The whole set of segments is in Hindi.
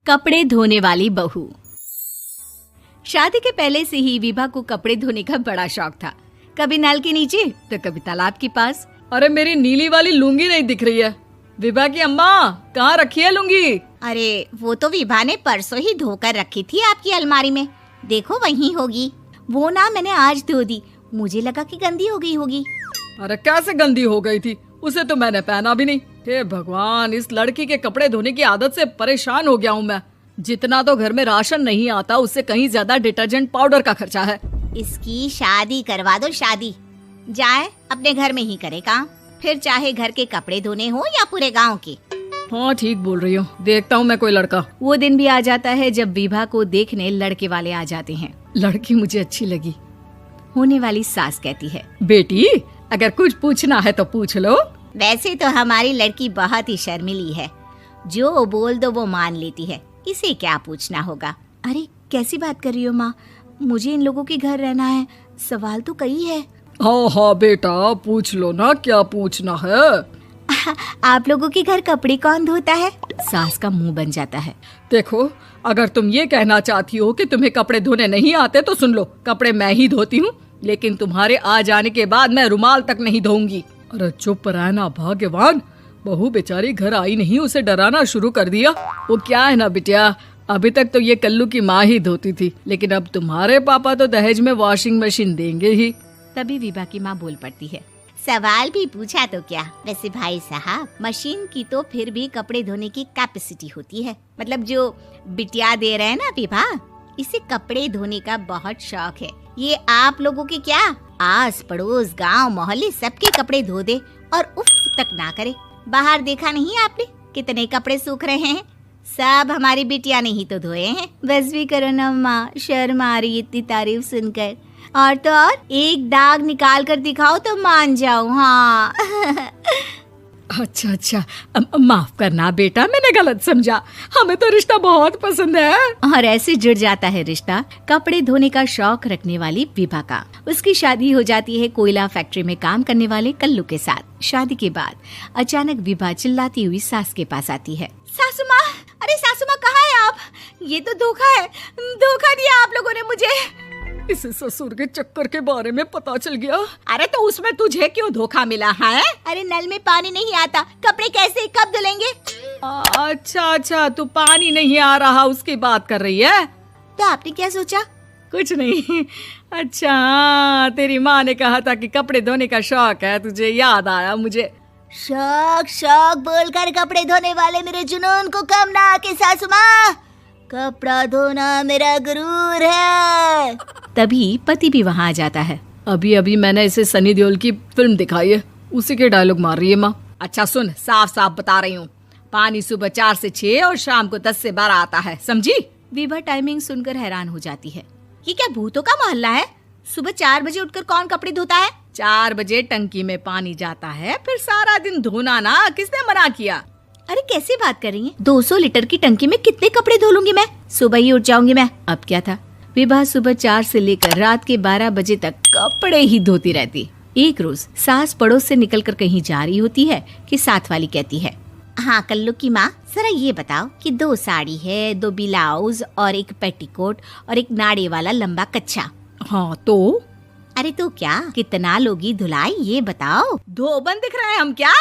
कपड़े धोने वाली बहू। शादी के पहले से ही विभा को कपड़े धोने का बड़ा शौक था। कभी नल के नीचे तो कभी तालाब के पास। अरे मेरी नीली वाली लुंगी नहीं दिख रही है। विभा की अम्मा, कहाँ रखी है लुंगी? अरे वो तो विभा ने परसों ही धोकर रखी थी आपकी अलमारी में, देखो वहीं होगी। वो ना मैंने आज धो दी, मुझे लगा कि गंदी हो गई होगी। अरे कैसे गंदी हो गई थी? उसे तो मैंने पहना भी नहीं। हे भगवान, इस लड़की के कपड़े धोने की आदत से परेशान हो गया हूँ मैं। जितना तो घर में राशन नहीं आता, उससे कहीं ज्यादा डिटर्जेंट पाउडर का खर्चा है। इसकी शादी करवा दो, शादी जाए अपने घर में ही करे काम, फिर चाहे घर के कपड़े धोने हो या पूरे गांव के। हाँ ठीक बोल रही हो, देखता हूँ मैं कोई लड़का। वो दिन भी आ जाता है जब विभा को देखने लड़के वाले आ जाते हैं। लड़की मुझे अच्छी लगी। होने वाली सास कहती है, बेटी अगर कुछ पूछना है तो पूछ लो। वैसे तो हमारी लड़की बहुत ही शर्मीली है, जो बोल दो वो मान लेती है, इसे क्या पूछना होगा। अरे कैसी बात कर रही हो माँ, मुझे इन लोगों के घर रहना है, सवाल तो कई है। हाँ हाँ बेटा, पूछ लो ना, क्या पूछना है। आप लोगों के घर कपड़े कौन धोता है? सास का मुंह बन जाता है। देखो, अगर तुम ये कहना चाहती हो कि तुम्हें कपड़े धोने नहीं आते तो सुन लो, कपड़े मैं ही धोती हूँ, लेकिन तुम्हारे आ जाने के बाद मैं रुमाल तक नहीं धोऊंगी। अरे चुप रहना भाग्यवान, बहू बेचारी घर आई नहीं, उसे डराना शुरू कर दिया। वो क्या है ना बिटिया, अभी तक तो ये कल्लू की माँ ही धोती थी, लेकिन अब तुम्हारे पापा तो दहेज में वॉशिंग मशीन देंगे ही। तभी विभा की माँ बोल पड़ती है, सवाल भी पूछा तो क्या। वैसे भाई साहब, मशीन की तो फिर भी कपड़े धोने की कैपेसिटी होती है। मतलब जो बिटिया दे रहे हैं ना विभा, इसे कपड़े धोने का बहुत शौक है। ये आप लोगों के क्या, आस पड़ोस गांव मोहल्ले सबके कपड़े धो दे और उफ तक ना करे। बाहर देखा नहीं आपने कितने कपड़े सूख रहे हैं? सब हमारी बिटिया ने ही तो धोए हैं। बस भी करो ना माँ, शर्म आ रही इतनी तारीफ सुनकर। और तो और एक दाग निकाल कर दिखाओ तो मान जाओ। हाँ अच्छा, माफ करना बेटा, मैंने गलत समझा। हमें तो रिश्ता बहुत पसंद है। और ऐसे जुड़ जाता है रिश्ता कपड़े धोने का शौक रखने वाली विभा का। उसकी शादी हो जाती है कोयला फैक्ट्री में काम करने वाले कल्लू के साथ। शादी के बाद अचानक विभा चिल्लाती हुई सास के पास आती है। सासू माँ, अरे सासू माँ कहाँ है आप? ये तो धोखा है, धोखा दिया आप लोगों ने मुझे। इसे ससुर के चक्कर के बारे में पता चल गया। अरे तो उसमें तुझे क्यों धोखा मिला है? अरे नल में पानी नहीं आता, कपड़े कैसे कब धुलेंगे? अच्छा, तू पानी नहीं आ रहा उसकी बात कर रही है। तो आपने क्या सोचा? कुछ नहीं। अच्छा, तेरी माँ ने कहा था कि कपड़े धोने का शौक है तुझे, याद आया मुझे। शौक बोलकर कपड़े धोने वाले मेरे जुनून को कम ना आके सासू माँ, कपड़ा धोना मेरा गुरूर है। तभी पति भी वहाँ आ जाता है। अभी मैंने इसे सनी देओल की फिल्म दिखाई है, उसी के डायलॉग मार रही है माँ। अच्छा सुन, साफ बता रही हूँ, पानी सुबह 4 से 6 और शाम को 10 से 12 आता है, समझी? विभा टाइमिंग सुनकर हैरान हो जाती है। ये क्या भूतों का मोहल्ला है? सुबह 4 बजे उठकर कौन कपड़े धोता है? 4 बजे टंकी में पानी जाता है, फिर सारा दिन धोना ना, किसने मना किया? अरे कैसी बात कर रही हैं? 200 लीटर की टंकी में कितने कपड़े धो लूंगी मैं? सुबह ही उठ जाऊंगी मैं। अब क्या था, विभा सुबह 4 से लेकर रात के 12 बजे तक कपड़े ही धोती रहती। एक रोज सास पड़ोस से निकलकर कहीं जा रही होती है कि साथ वाली कहती है, हाँ कल्लू की माँ, जरा ये बताओ कि 2 साड़ी है, 2 ब्लाउज और एक पेटीकोट और एक नाड़े वाला लंबा कच्छा। हाँ तो? अरे तो क्या, कितना लोगी धुलाई ये बताओ। धोबन दिख रहे हैं हम क्या?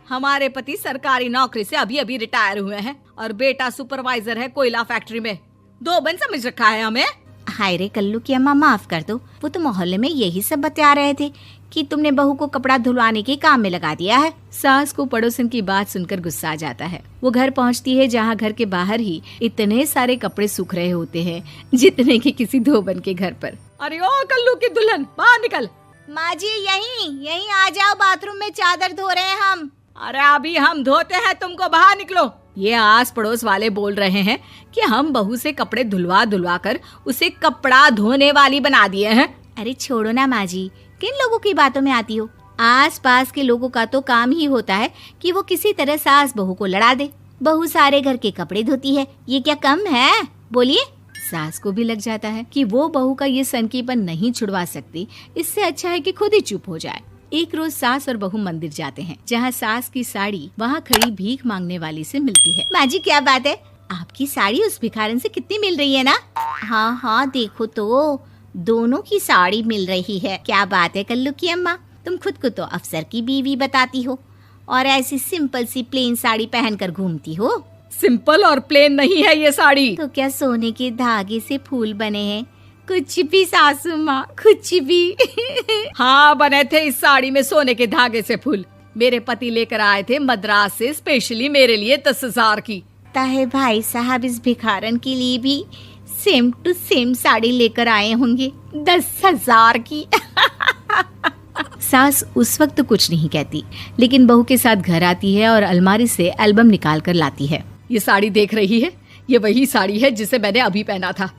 हमारे पति सरकारी नौकरी से अभी रिटायर हुए हैं और बेटा सुपरवाइजर है कोयला फैक्ट्री में। धोबन समझ रखा है हमें। हाय रे कल्लू की अम्मा, माफ कर दो, वो तो मोहल्ले में यही सब बता रहे थे कि तुमने बहू को कपड़ा धुलवाने के काम में लगा दिया है। सास को पड़ोसन की बात सुनकर गुस्सा आ जाता है। वो घर पहुंचती है जहां घर के बाहर ही इतने सारे कपड़े सूख रहे होते हैं जितने कि किसी धोबन के घर पर। अरे ओ कल्लू की दुल्हन, बाहर निकल। माँ जी यहीं आ जाओ, बाथरूम में चादर धो रहे हैं हम। अरे अभी हम धोते हैं, तुमको बाहर निकलो। ये आस पड़ोस वाले बोल रहे हैं कि हम बहू से कपड़े धुलवा कर उसे कपड़ा धोने वाली बना दिए हैं। अरे छोड़ो ना माँ जी, किन लोगों की बातों में आती हो? आस पास के लोगों का तो काम ही होता है कि वो किसी तरह सास बहू को लड़ा दे। बहू सारे घर के कपड़े धोती है, ये क्या कम है? बोलिए। सास को भी लग जाता है कि वो बहू का ये सनकीपन नहीं छुड़वा सकती, इससे अच्छा है कि खुद ही चुप हो जाए। एक रोज सास और बहू मंदिर जाते हैं, जहाँ सास की साड़ी वहाँ खड़ी भीख मांगने वाली से मिलती है। माँ जी क्या बात है, आपकी साड़ी उस भिखारन से कितनी मिल रही है ना? हाँ हाँ देखो तो, दोनों की साड़ी मिल रही है। क्या बात है कल्लू की अम्मा, तुम खुद को तो अफसर की बीवी बताती हो और ऐसी सिंपल सी प्लेन साड़ी पहनकर घूमती हो। सिंपल और प्लेन नहीं है ये साड़ी। तो क्या सोने के धागे से फूल बने हैं? कुछ भी सासू माँ, कुछ भी। हाँ बने थे इस साड़ी में सोने के धागे से फूल। मेरे पति लेकर आए थे मद्रास से स्पेशली मेरे लिए 10,000 की। ताहे भाई साहब इस भिखारन के लिए भी सेम टू सेम साड़ी लेकर आए होंगे 10,000 की। सास उस वक्त तो कुछ नहीं कहती, लेकिन बहू के साथ घर आती है और अलमारी से एल्बम निकाल कर लाती है। ये साड़ी देख रही है, ये वही साड़ी है जिसे मैंने अभी पहना था।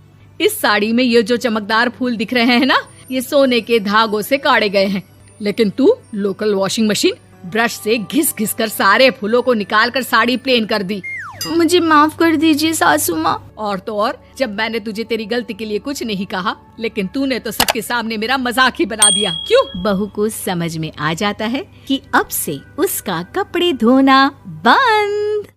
इस साड़ी में ये जो चमकदार फूल दिख रहे हैं ना, ये सोने के धागों से काढ़े गए हैं। लेकिन तू लोकल वॉशिंग मशीन ब्रश से घिस घिस कर सारे फूलों को निकाल कर साड़ी प्लेन कर दी। मुझे माफ कर दीजिए सासू माँ। और तो और, जब मैंने तुझे तेरी गलती के लिए कुछ नहीं कहा, लेकिन तूने तो सबके सामने मेरा मजाक ही बना दिया। क्यों? बहू को समझ में आ जाता है कि अब से उसका कपड़े धोना बंद।